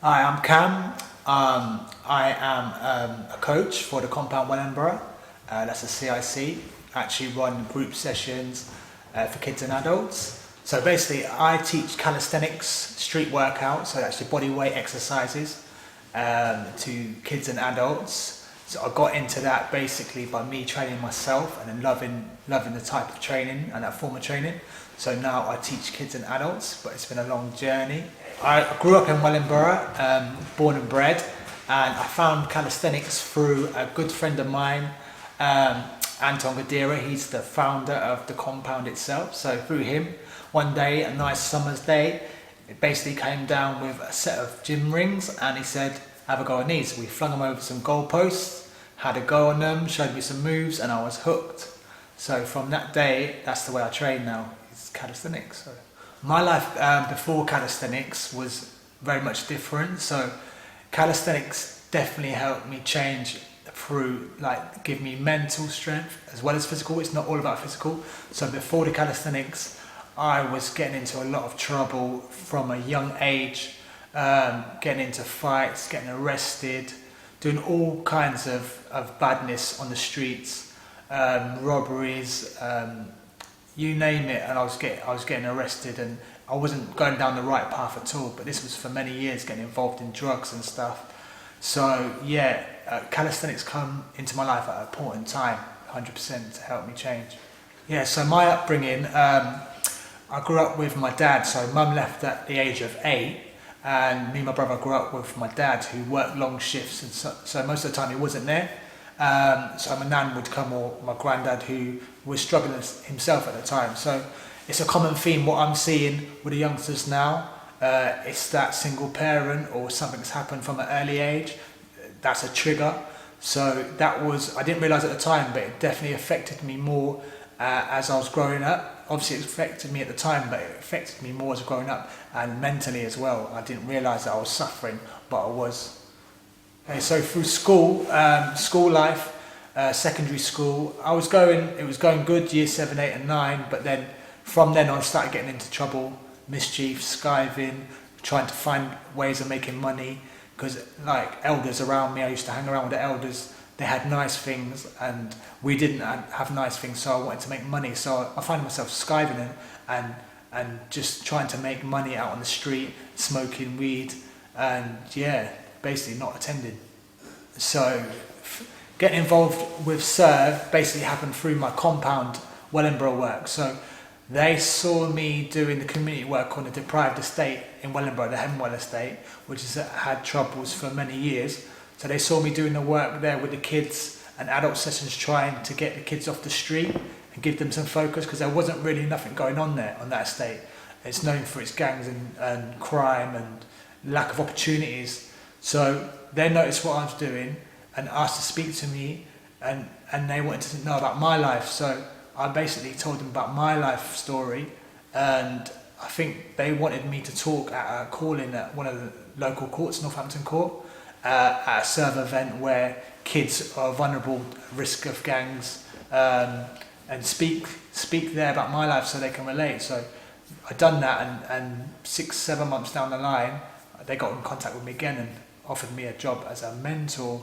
Hi, I'm Cam. I am a coach for the Compound Wellingborough. That's a CIC. Actually run group sessions for kids and adults. So basically, I teach calisthenics, street workouts, so that's your body weight exercises to kids and adults. So I got into that basically by me training myself and then loving the type of training and that form of training. So now I teach kids and adults, but it's been a long journey. I grew up in Wellingborough, born and bred, and I found calisthenics through a good friend of mine, Anton Gadira. He's the founder of the compound itself. So through him, one day, a nice summer's day, it basically came down with a set of gym rings, and he said, have a go on these. We flung them over some goalposts, had a go on them, showed me some moves, and I was hooked. So from that day, that's the way I train now, it's calisthenics. So my life before calisthenics was very much different. So calisthenics definitely helped me change through, like, give me mental strength as well as physical. It's not all about physical. So before the calisthenics, I was getting into a lot of trouble from a young age, getting into fights, getting arrested, doing all kinds of badness on the streets, robberies, you name it, and I was getting arrested, and I wasn't going down the right path at all. But this was for many years, getting involved in drugs and stuff. So yeah, calisthenics come into my life at an important time, 100% to help me change. Yeah, so my upbringing, I grew up with my dad. So mum left at the age of 8, and me and my brother grew up with my dad, who worked long shifts, and so most of the time he wasn't there. So my nan would come, or my granddad, who was struggling himself at the time. So it's a common theme what I'm seeing with the youngsters now. It's that single parent or something's happened from an early age. That's a trigger. So that was, I didn't realise at the time, but it definitely affected me more as I was growing up. Obviously it affected me at the time, but it affected me more as growing up, and mentally as well. I didn't realise that I was suffering, but I was. Okay, so through school, school life, secondary school, it was going good, year 7, 8 and 9, but then from then on I started getting into trouble, mischief, skiving, trying to find ways of making money, because like elders around me, I used to hang around with the elders, they had nice things and we didn't have nice things, so I wanted to make money. So I found myself skiving and just trying to make money out on the street, smoking weed, and yeah, basically not attending. So getting involved with CIRV basically happened through my Compound Wellingborough work. So they saw me doing the community work on a deprived estate in Wellingborough, the Hemwell estate, which has had troubles for many years. So they saw me doing the work there with the kids and adult sessions, trying to get the kids off the street and give them some focus, because there wasn't really nothing going on there on that estate. It's known for its gangs and crime and lack of opportunities. So they noticed what I was doing and asked to speak to me, and they wanted to know about my life. So I basically told them about my life story, and I think they wanted me to talk at a call-in at one of the local courts, Northampton Court, at a CIRV event where kids are vulnerable, risk of gangs, and speak there about my life so they can relate. So I'd done that, and 6, 7 months down the line, they got in contact with me again and offered me a job as a mentor